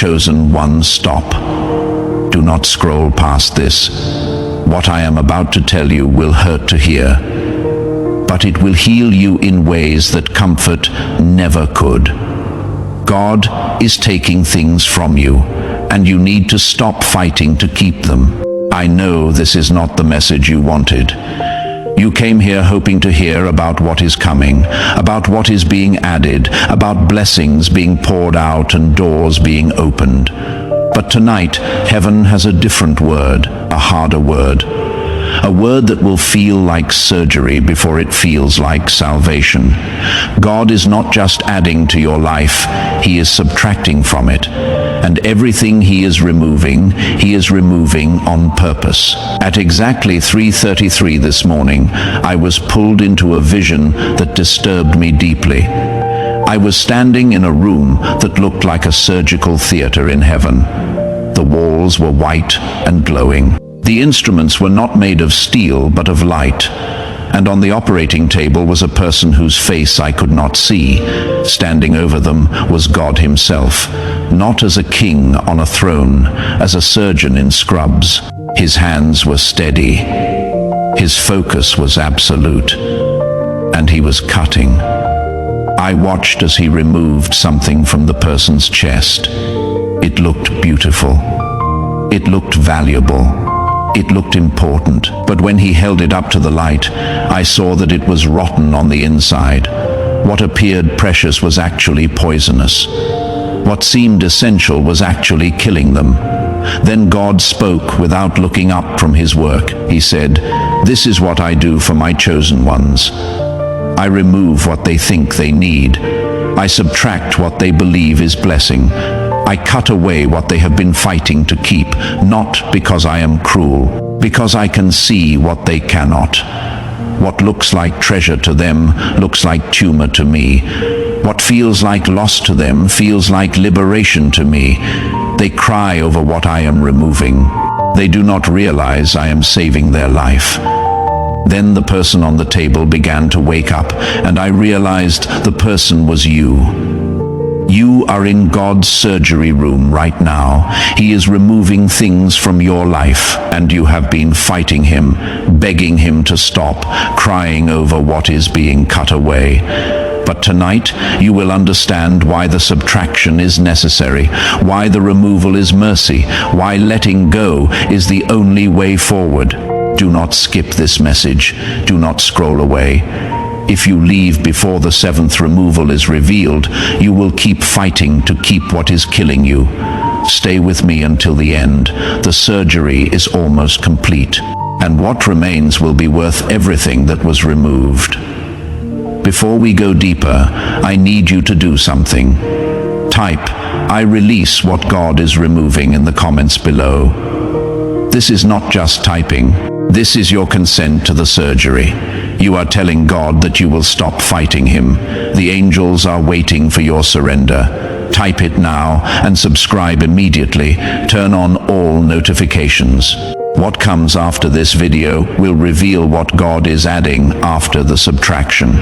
chosen one, stop. Do not scroll past this. What I am about to tell you will hurt to hear, but it will heal you in ways that comfort never could. God is taking things from you, and you need to stop fighting to keep them. I know this is not the message you wanted. You came here hoping to hear about what is coming, about what is being added, about blessings being poured out and doors being opened. But tonight, heaven has a different word, a harder word. A word that will feel like surgery before it feels like salvation. God is not just adding to your life, He is subtracting from it. And everything He is removing on purpose. At exactly 3:33 this morning, I was pulled into a vision that disturbed me deeply. I was standing in a room that looked like a surgical theater in heaven. The walls were white and glowing. The instruments were not made of steel, but of light. And on the operating table was a person whose face I could not see. Standing over them was God Himself, not as a king on a throne, as a surgeon in scrubs. His hands were steady. His focus was absolute. And He was cutting. I watched as He removed something from the person's chest. It looked beautiful. It looked valuable. It looked important, but when He held it up to the light, I saw that it was rotten on the inside. What appeared precious was actually poisonous. What seemed essential was actually killing them. Then God spoke without looking up from His work. He said, "This is what I do for my chosen ones. I remove what they think they need. I subtract what they believe is blessing. I cut away what they have been fighting to keep, not because I am cruel, because I can see what they cannot. What looks like treasure to them looks like tumor to me. What feels like loss to them feels like liberation to me. They cry over what I am removing. They do not realize I am saving their life." Then the person on the table began to wake up, and I realized the person was you. You are in God's surgery room right now. He is removing things from your life, and you have been fighting Him, begging Him to stop, crying over what is being cut away. But tonight, you will understand why the subtraction is necessary, why the removal is mercy, why letting go is the only way forward. Do not skip this message. Do not scroll away. If you leave before the seventh removal is revealed, you will keep fighting to keep what is killing you. Stay with me until the end. The surgery is almost complete, and what remains will be worth everything that was removed. Before we go deeper, I need you to do something. Type, "I release what God is removing" in the comments below. This is not just typing. This is your consent to the surgery. You are telling God that you will stop fighting Him. The angels are waiting for your surrender. Type it now and subscribe immediately. Turn on all notifications. What comes after this video will reveal what God is adding after the subtraction.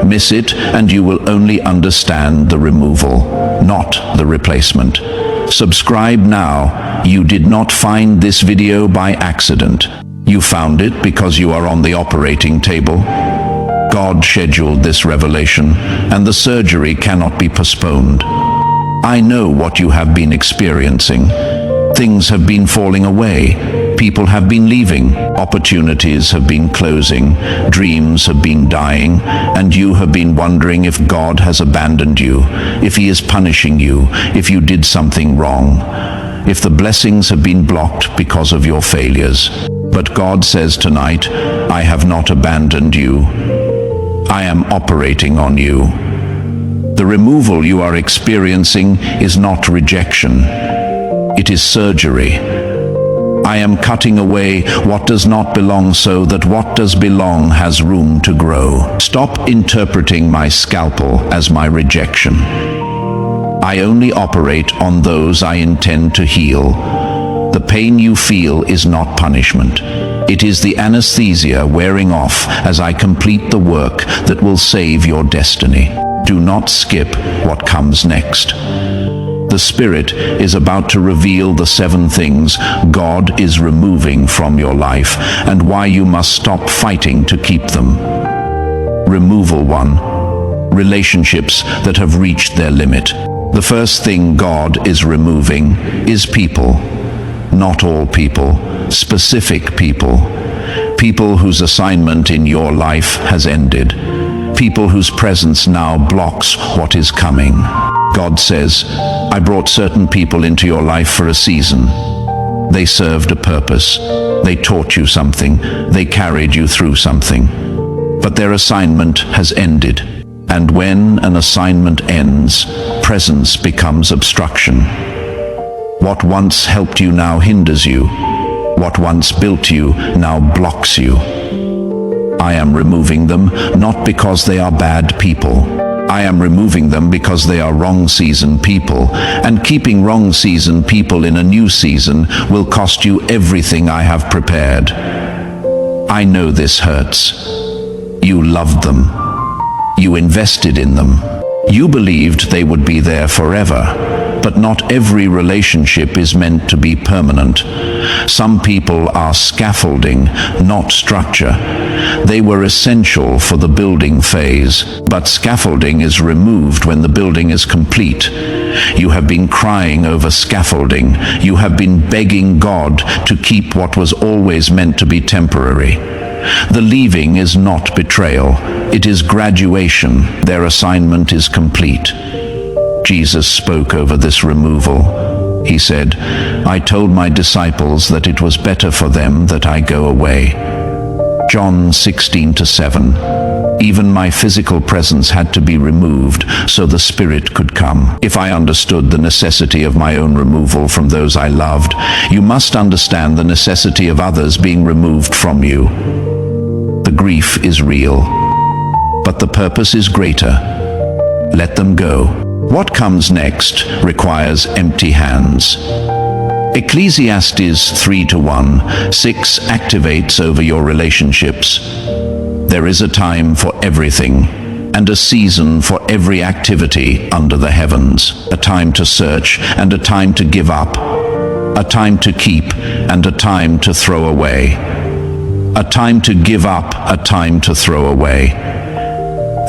Miss it and you will only understand the removal, not the replacement. Subscribe now. You did not find this video by accident. You found it because you are on the operating table. God scheduled this revelation, and the surgery cannot be postponed. I know what you have been experiencing. Things have been falling away. People have been leaving. Opportunities have been closing. Dreams have been dying. And you have been wondering if God has abandoned you, if He is punishing you, if you did something wrong, if the blessings have been blocked because of your failures. But God says tonight, "I have not abandoned you. I am operating on you." The removal you are experiencing is not rejection. It is surgery. I am cutting away what does not belong so that what does belong has room to grow. Stop interpreting my scalpel as my rejection. I only operate on those I intend to heal. The pain you feel is not punishment. It is the anesthesia wearing off as I complete the work that will save your destiny. Do not skip what comes next. The Spirit is about to reveal the 7 things God is removing from your life and why you must stop fighting to keep them. Removal 1. Relationships that have reached their limit. The first thing God is removing is people. Not all people, specific people. People whose assignment in your life has ended. People whose presence now blocks what is coming. God says, I brought certain people into your life for a season. They served a purpose. They taught you something. They carried you through something. But their assignment has ended. And when an assignment ends, presence becomes obstruction. What once helped you now hinders you. What once built you now blocks you. I am removing them not because they are bad people. I am removing them because they are wrong season people, and keeping wrong season people in a new season will cost you everything I have prepared. I know this hurts. You loved them. You invested in them. You believed they would be there forever. But not every relationship is meant to be permanent. Some people are scaffolding, not structure. They were essential for the building phase, but scaffolding is removed when the building is complete. You have been crying over scaffolding. You have been begging God to keep what was always meant to be temporary. The leaving is not betrayal. It is graduation. Their assignment is complete. Jesus spoke over this removal. He said, I told my disciples that it was better for them that I go away. John 16:7. Even my physical presence had to be removed so the Spirit could come. If I understood the necessity of my own removal from those I loved, you must understand the necessity of others being removed from you. The grief is real, but the purpose is greater. Let them go. What comes next requires empty hands. Ecclesiastes 3:1-6 activates over your relationships. There is a time for everything, and a season for every activity under the heavens. A time to search and a time to give up. A time to keep and a time to throw away. A time to give up, a time to throw away.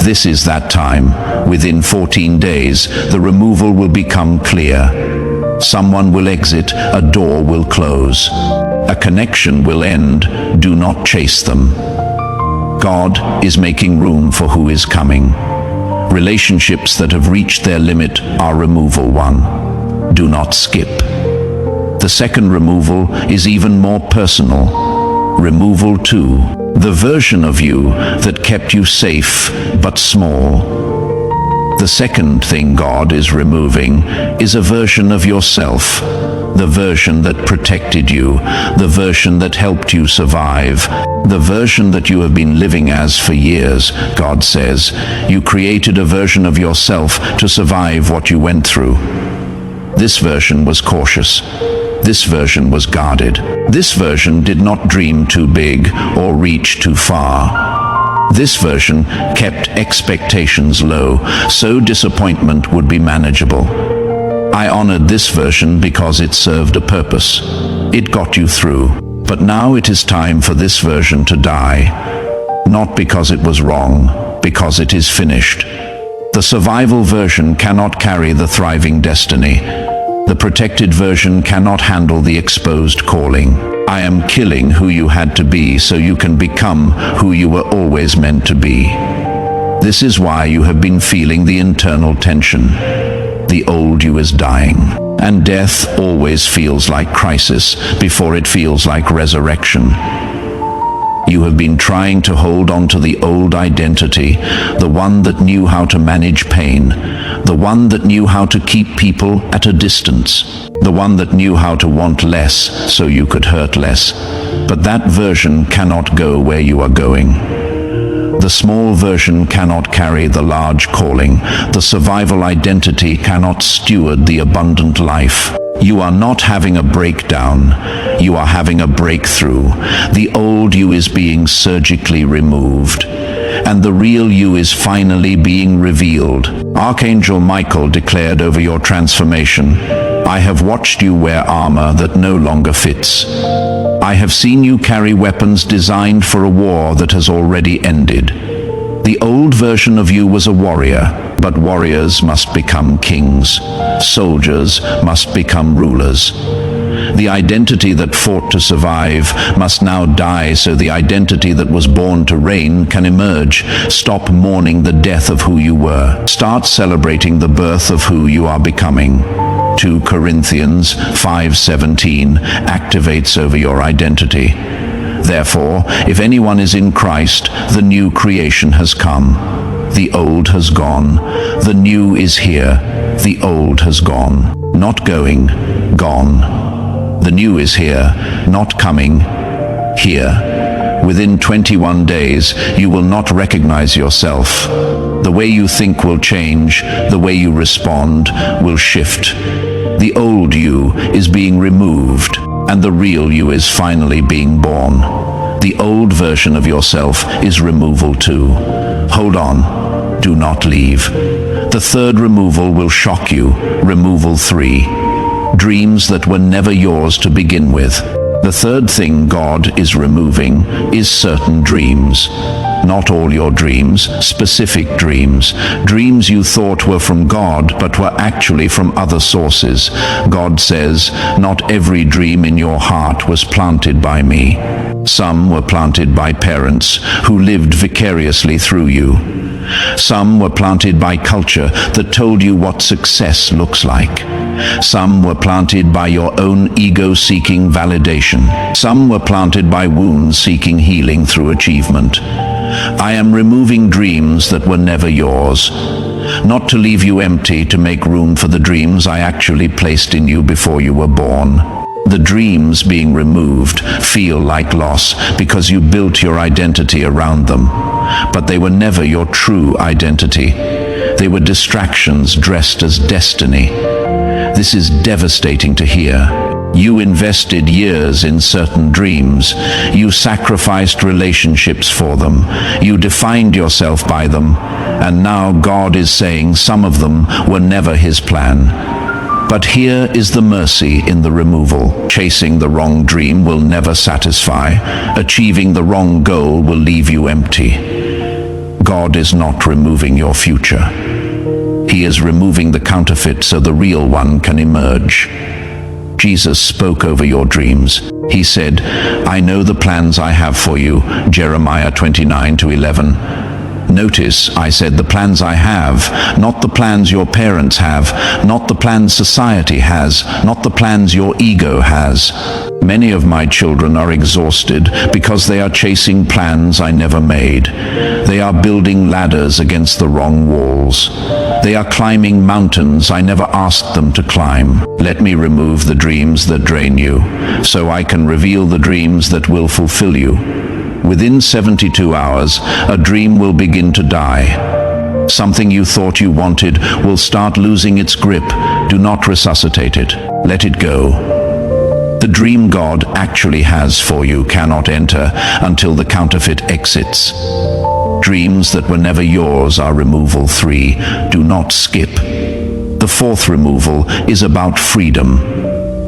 This is that time. Within 14 days, the removal will become clear. Someone will exit, a door will close. A connection will end. Do not chase them. God is making room for who is coming. Relationships that have reached their limit are removal 1. Do not skip. The second removal is even more personal. Removal 2. The version of you that kept you safe but small. The second thing God is removing is a version of yourself. The version that protected you, the version that helped you survive, the version that you have been living as for years. God says, you created a version of yourself to survive what you went through. This version was cautious. This version was guarded. This version did not dream too big or reach too far. This version kept expectations low, so disappointment would be manageable. I honored this version because it served a purpose. It got you through. But now it is time for this version to die. Not because it was wrong, because it is finished. The survival version cannot carry the thriving destiny. The protected version cannot handle the exposed calling. I am killing who you had to be so you can become who you were always meant to be. This is why you have been feeling the internal tension. The old you is dying. And death always feels like crisis before it feels like resurrection. You have been trying to hold on to the old identity, the one that knew how to manage pain, the one that knew how to keep people at a distance, the one that knew how to want less so you could hurt less. But that version cannot go where you are going. The small version cannot carry the large calling. The survival identity cannot steward the abundant life. You are not having a breakdown. You are having a breakthrough. The old you is being surgically removed. and the real you is finally being revealed. Archangel Michael declared over your transformation, I have watched you wear armor that no longer fits. I have seen you carry weapons designed for a war that has already ended. The old version of you was a warrior, but warriors must become kings. Soldiers must become rulers. The identity that fought to survive must now die so the identity that was born to reign can emerge. Stop mourning the death of who you were. Start celebrating the birth of who you are becoming. 2 Corinthians 5:17 activates over your identity. Therefore, if anyone is in Christ, the new creation has come. The old has gone. The new is here. The old has gone. Not going, gone. The new is here, not coming, here. Within 21 days, you will not recognize yourself. The way you think will change. The way you respond will shift. The old you is being removed, and the real you is finally being born. The old version of yourself is removal too. Hold on. Do not leave. The third removal will shock you. Removal 3. Dreams that were never yours to begin with. The third thing God is removing is certain dreams. Not all your dreams, specific dreams. Dreams you thought were from God, but were actually from other sources. God says, not every dream in your heart was planted by me. Some were planted by parents who lived vicariously through you. Some were planted by culture that told you what success looks like. Some were planted by your own ego-seeking validation. Some were planted by wounds seeking healing through achievement. I am removing dreams that were never yours, not to leave you empty, to make room for the dreams I actually placed in you before you were born. The dreams being removed feel like loss because you built your identity around them, but they were never your true identity. They were distractions dressed as destiny. This is devastating to hear. You invested years in certain dreams. You sacrificed relationships for them. You defined yourself by them. And now God is saying some of them were never His plan. But here is the mercy in the removal. Chasing the wrong dream will never satisfy. Achieving the wrong goal will leave you empty. God is not removing your future. He is removing the counterfeit so the real one can emerge. Jesus spoke over your dreams. He said, I know the plans I have for you, Jeremiah 29:11. Notice, I said the plans I have, not the plans your parents have, not the plans society has, not the plans your ego has. Many of my children are exhausted because they are chasing plans I never made. They are building ladders against the wrong walls. They are climbing mountains I never asked them to climb. Let me remove the dreams that drain you, so I can reveal the dreams that will fulfill you. Within 72 hours, a dream will begin to die. Something you thought you wanted will start losing its grip. Do not resuscitate it. Let it go. The dream God actually has for you cannot enter until the counterfeit exits. Dreams that were never yours are removal 3. Do not skip. The fourth removal is about freedom.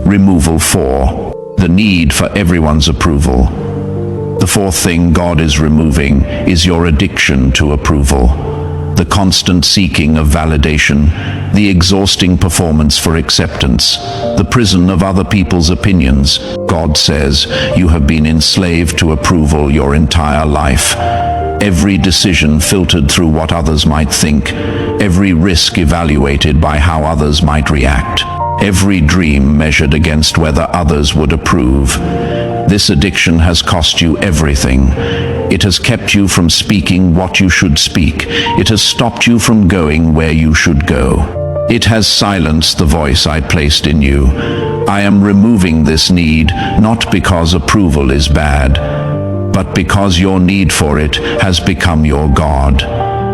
Removal 4. The need for everyone's approval. The fourth thing God is removing is your addiction to approval. The constant seeking of validation, the exhausting performance for acceptance, the prison of other people's opinions. God says you have been enslaved to approval your entire life. Every decision filtered through what others might think, every risk evaluated by how others might react, every dream measured against whether others would approve. This addiction has cost you everything. It has kept you from speaking what you should speak. It has stopped you from going where you should go. It has silenced the voice I placed in you. I am removing this need, not because approval is bad, but because your need for it has become your God.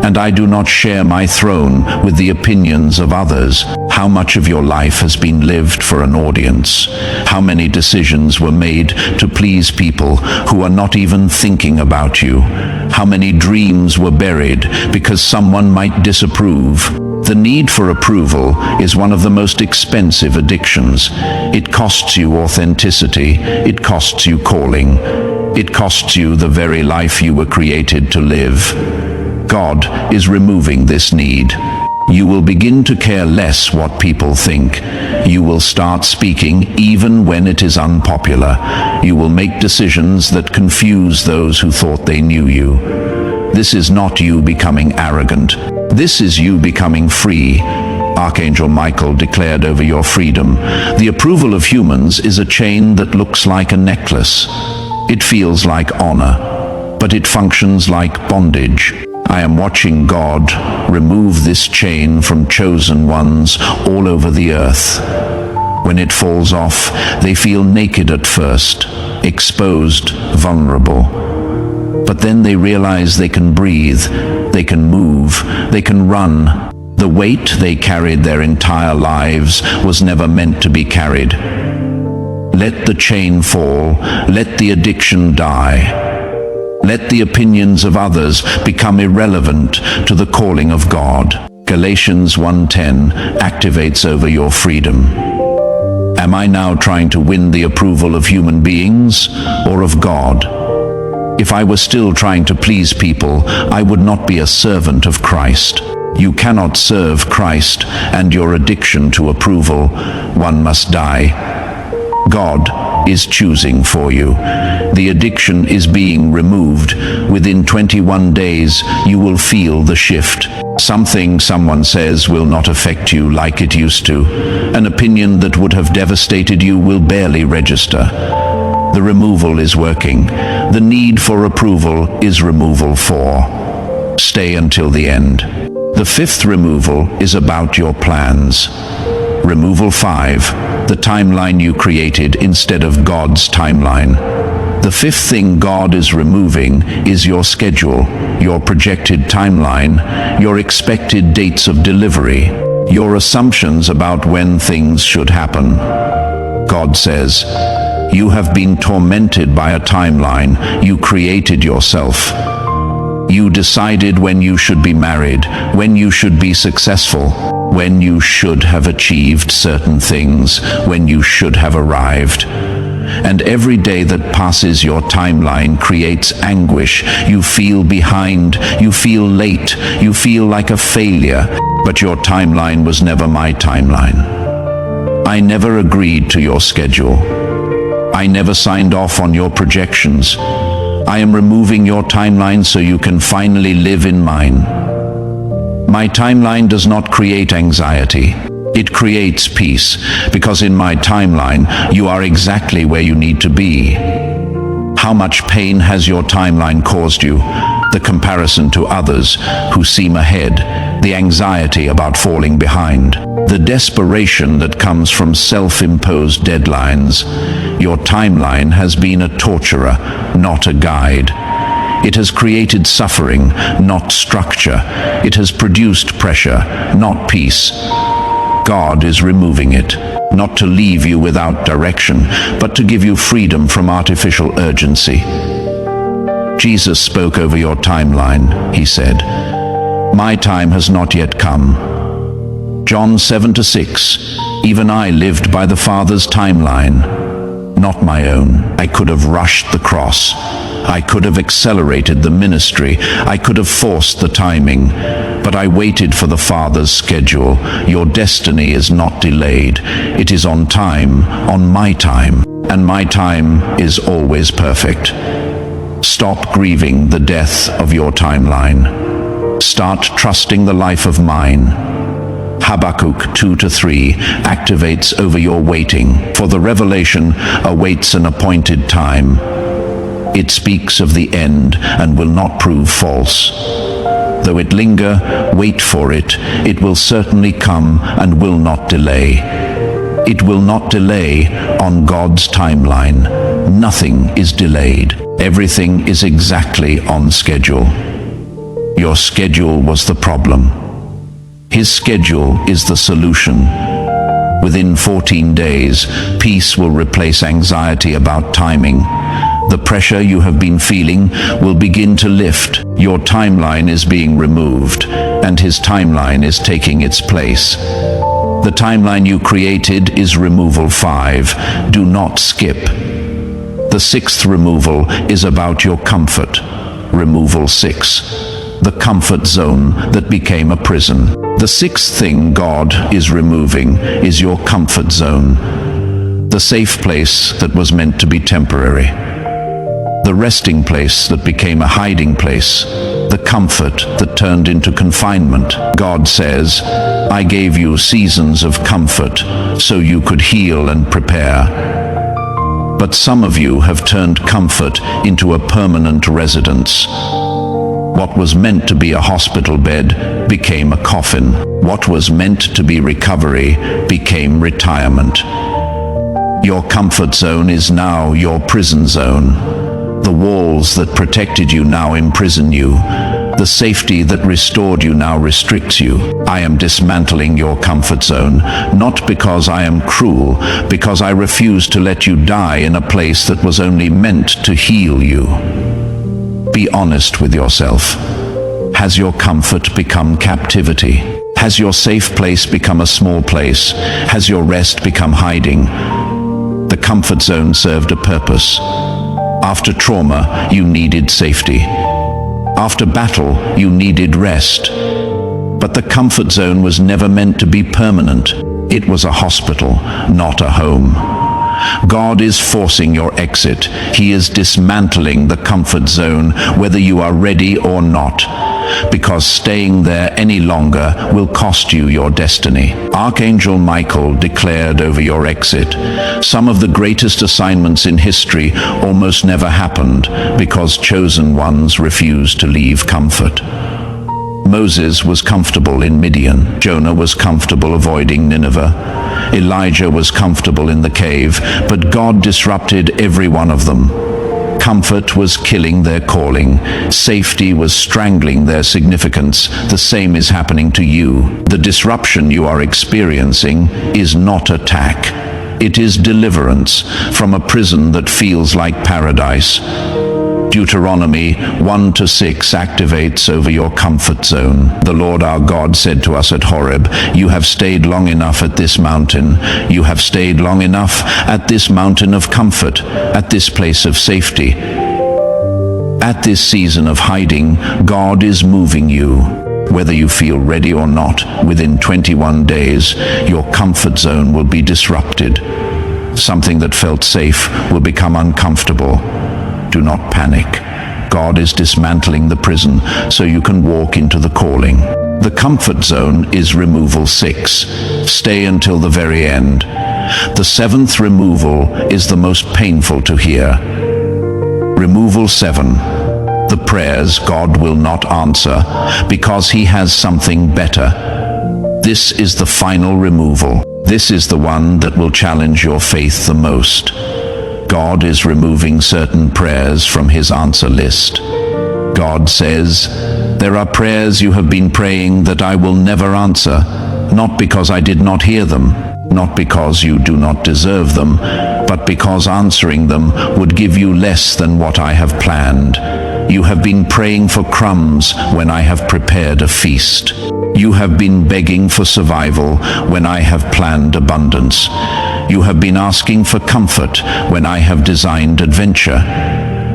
And I do not share my throne with the opinions of others. How much of your life has been lived for an audience? How many decisions were made to please people who are not even thinking about you? How many dreams were buried because someone might disapprove? The need for approval is one of the most expensive addictions. It costs you authenticity. It costs you calling. It costs you the very life you were created to live. God is removing this need. You will begin to care less what people think. You will start speaking even when it is unpopular. You will make decisions that confuse those who thought they knew you. This is not you becoming arrogant. This is you becoming free. Archangel Michael declared over your freedom. The approval of humans is a chain that looks like a necklace. It feels like honor, but it functions like bondage. I am watching God remove this chain from chosen ones all over the earth. When it falls off, they feel naked at first, exposed, vulnerable. But then they realize they can breathe, they can move, they can run. The weight they carried their entire lives was never meant to be carried. Let the chain fall, let the addiction die. Let the opinions of others become irrelevant to the calling of God. Galatians 1:10 activates over your freedom. Am I now trying to win the approval of human beings or of God? If I were still trying to please people, I would not be a servant of Christ. You cannot serve Christ and your addiction to approval. One must die. God is choosing for you. The addiction is being removed. Within 21 days, you will feel the shift. Something someone says will not affect you like it used to. An opinion that would have devastated you will barely register. The removal is working. The need for approval is removal 4. Stay until the end. The 5th removal is about your plans. Removal 5. The timeline you created instead of God's timeline. The 5th thing God is removing is your schedule, your projected timeline, your expected dates of delivery, your assumptions about when things should happen. God says, you have been tormented by a timeline you created yourself. You decided when you should be married, when you should be successful, when you should have achieved certain things, when you should have arrived. And every day that passes your timeline creates anguish. You feel behind, you feel late, you feel like a failure, but your timeline was never my timeline. I never agreed to your schedule. I never signed off on your projections. I am removing your timeline so you can finally live in mine. My timeline does not create anxiety. It creates peace, because in my timeline, you are exactly where you need to be. How much pain has your timeline caused you? The comparison to others who seem ahead, the anxiety about falling behind, the desperation that comes from self-imposed deadlines. Your timeline has been a torturer, not a guide. It has created suffering, not structure. It has produced pressure, not peace. God is removing it, not to leave you without direction, but to give you freedom from artificial urgency. Jesus spoke over your timeline. He said, "My time has not yet come." John 7:6, even I lived by the Father's timeline, not my own. I could have rushed the cross. I could have accelerated the ministry. I could have forced the timing, but I waited for the Father's schedule. Your destiny is not delayed. It is on time, on my time, and my time is always perfect. Stop grieving the death of your timeline. Start trusting the life of mine. Habakkuk 2-3 activates over your waiting, for the revelation awaits an appointed time. It speaks of the end and will not prove false. Though it linger, wait for it. It will certainly come and will not delay. It will not delay on God's timeline. Nothing is delayed. Everything is exactly on schedule. Your schedule was the problem. His schedule is the solution. Within 14 days, peace will replace anxiety about timing. The pressure you have been feeling will begin to lift. Your timeline is being removed, and His timeline is taking its place. The timeline you created is removal 5. Do not skip. The 6th removal is about your comfort. Removal 6. The comfort zone that became a prison. The 6th thing God is removing is your comfort zone. The safe place that was meant to be temporary. The resting place that became a hiding place. The comfort that turned into confinement. God says, I gave you seasons of comfort so you could heal and prepare. But some of you have turned comfort into a permanent residence. What was meant to be a hospital bed became a coffin. What was meant to be recovery became retirement. Your comfort zone is now your prison zone. The walls that protected you now imprison you. The safety that restored you now restricts you. I am dismantling your comfort zone, not because I am cruel, because I refuse to let you die in a place that was only meant to heal you. Be honest with yourself. Has your comfort become captivity? Has your safe place become a small place? Has your rest become hiding? The comfort zone served a purpose. After trauma, you needed safety. After battle, you needed rest. But the comfort zone was never meant to be permanent. It was a hospital, not a home. God is forcing your exit. He is dismantling the comfort zone, whether you are ready or not, because staying there any longer will cost you your destiny. Archangel Michael declared over your exit, some of the greatest assignments in history almost never happened because chosen ones refused to leave comfort. Moses was comfortable in Midian. Jonah was comfortable avoiding Nineveh. Elijah was comfortable in the cave, but God disrupted every one of them. Comfort was killing their calling. Safety was strangling their significance. The same is happening to you. The disruption you are experiencing is not attack. It is deliverance from a prison that feels like paradise. Deuteronomy 1-6 activates over your comfort zone. The Lord our God said to us at Horeb, you have stayed long enough at this mountain. You have stayed long enough at this mountain of comfort, at this place of safety. At this season of hiding, God is moving you. Whether you feel ready or not, within 21 days, your comfort zone will be disrupted. Something that felt safe will become uncomfortable. Do not panic. God is dismantling the prison so you can walk into the calling. The comfort zone is removal 6. Stay until the very end. The 7th removal is the most painful to hear. Removal 7. The prayers God will not answer because He has something better. This is the final removal. This is the one that will challenge your faith the most. God is removing certain prayers from His answer list. God says, there are prayers you have been praying that I will never answer, not because I did not hear them, not because you do not deserve them, but because answering them would give you less than what I have planned. You have been praying for crumbs when I have prepared a feast. You have been begging for survival when I have planned abundance. You have been asking for comfort when I have designed adventure.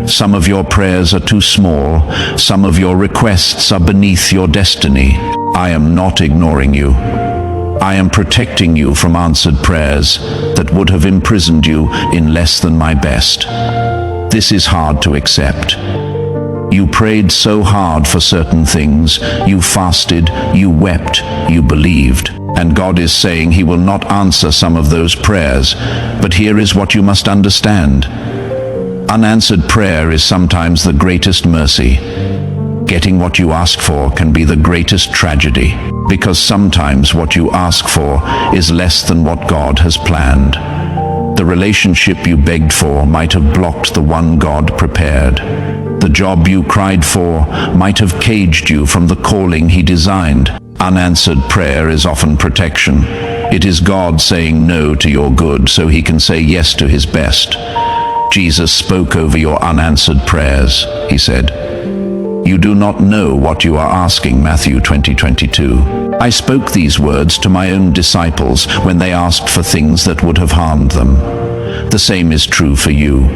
Some of your prayers are too small. Some of your requests are beneath your destiny. I am not ignoring you. I am protecting you from answered prayers that would have imprisoned you in less than my best. This is hard to accept. You prayed so hard for certain things. You fasted, you wept, you believed. And God is saying He will not answer some of those prayers. But here is what you must understand. Unanswered prayer is sometimes the greatest mercy. Getting what you ask for can be the greatest tragedy, because sometimes what you ask for is less than what God has planned. The relationship you begged for might have blocked the one God prepared. The job you cried for might have caged you from the calling He designed. Unanswered prayer is often protection. It is God saying no to your good so he can say yes to his best. Jesus spoke over your unanswered prayers. He said, "You do not know what you are asking," Matthew 20:22. I spoke these words to my own disciples when they asked for things that would have harmed them. The same is true for you.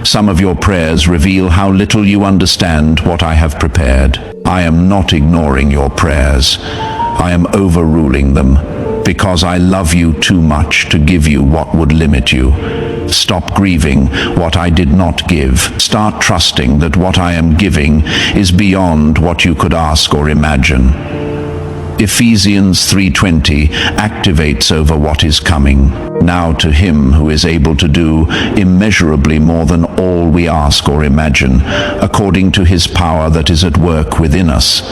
Some of your prayers reveal how little you understand what I have prepared. I am not ignoring your prayers. I am overruling them, because I love you too much to give you what would limit you. Stop grieving what I did not give. Start trusting that what I am giving is beyond what you could ask or imagine. Ephesians 3:20 activates over what is coming. Now to him who is able to do immeasurably more than all we ask or imagine, according to his power that is at work within us.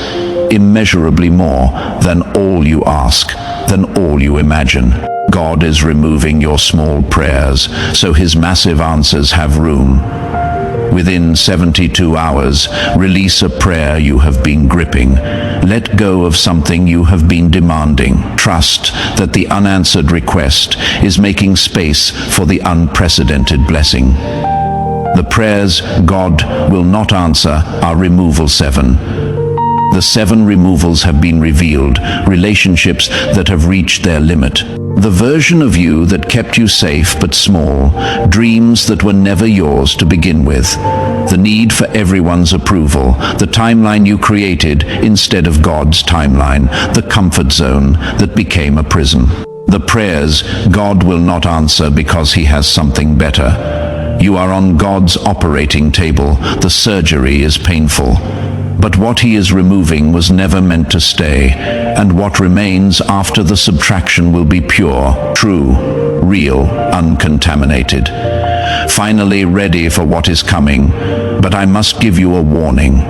Immeasurably more than all you ask, than all you imagine. God is removing your small prayers, so his massive answers have room. Within 72 hours, release a prayer you have been gripping. Let go of something you have been demanding. Trust that the unanswered request is making space for the unprecedented blessing. The prayers God will not answer are removal 7. The 7 removals have been revealed, relationships that have reached their limit. The version of you that kept you safe but small, dreams that were never yours to begin with, the need for everyone's approval, the timeline you created instead of God's timeline, the comfort zone that became a prison. The prayers God will not answer because he has something better. You are on God's operating table. The surgery is painful. But what he is removing was never meant to stay, and what remains after the subtraction will be pure, true, real, uncontaminated. Finally ready for what is coming, but I must give you a warning.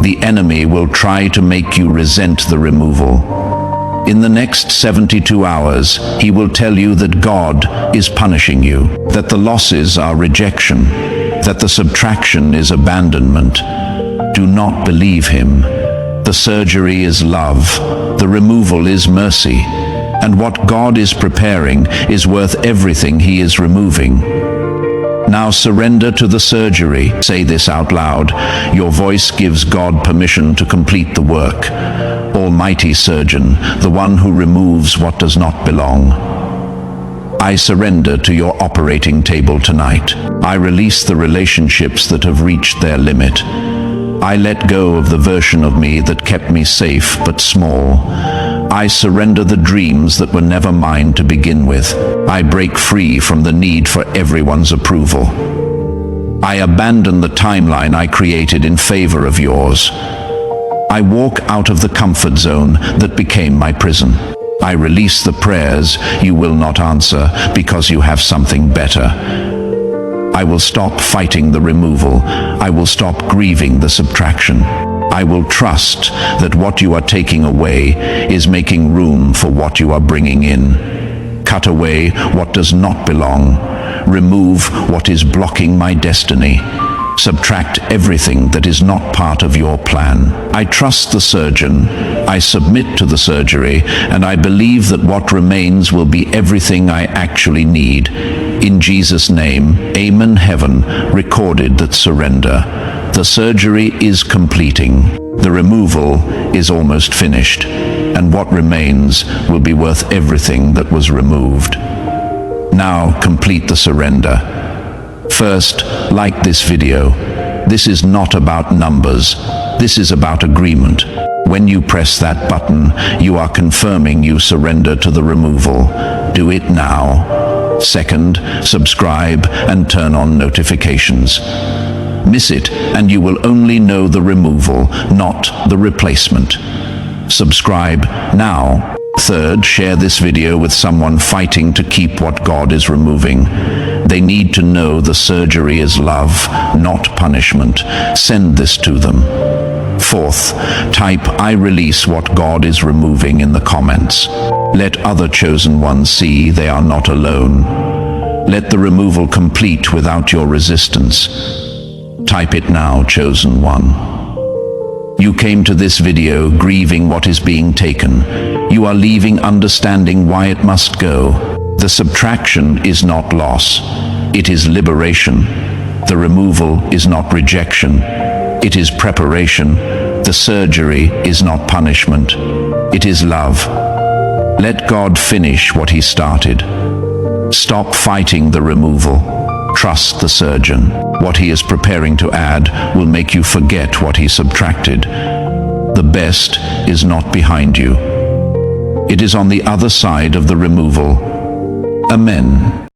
The enemy will try to make you resent the removal. In the next 72 hours, he will tell you that God is punishing you, that the losses are rejection, that the subtraction is abandonment. Do not believe him. The surgery is love. The removal is mercy. And what God is preparing is worth everything he is removing. Now surrender to the surgery. Say this out loud. Your voice gives God permission to complete the work. Almighty surgeon, the one who removes what does not belong. I surrender to your operating table tonight. I release the relationships that have reached their limit. I let go of the version of me that kept me safe but small. I surrender the dreams that were never mine to begin with. I break free from the need for everyone's approval. I abandon the timeline I created in favor of yours. I walk out of the comfort zone that became my prison. I release the prayers you will not answer because you have something better. I will stop fighting the removal. I will stop grieving the subtraction. I will trust that what you are taking away is making room for what you are bringing in. Cut away what does not belong. Remove what is blocking my destiny. Subtract everything that is not part of your plan. I trust the surgeon. I submit to the surgery, and I believe that what remains will be everything I actually need. In Jesus' name, Amen. Heaven recorded that surrender. The surgery is completing. The removal is almost finished, and what remains will be worth everything that was removed. Now complete the surrender. First, like this video. This is not about numbers. This is about agreement. When you press that button, you are confirming you surrender to the removal. Do it now. Second, subscribe and turn on notifications. Miss it, and you will only know the removal, not the replacement. Subscribe now. Third, share this video with someone fighting to keep what God is removing. They need to know the surgery is love, not punishment. Send this to them. Fourth, type "I release what God is removing" in the comments. Let other chosen ones see they are not alone. Let the removal complete without your resistance. Type it now, chosen one. You came to this video grieving what is being taken. You are leaving understanding why it must go. The subtraction is not loss. It is liberation. The removal is not rejection. It is preparation. The surgery is not punishment. It is love. Let God finish what He started. Stop fighting the removal. Trust the surgeon. What he is preparing to add will make you forget what he subtracted. The best is not behind you. It is on the other side of the removal. Amen.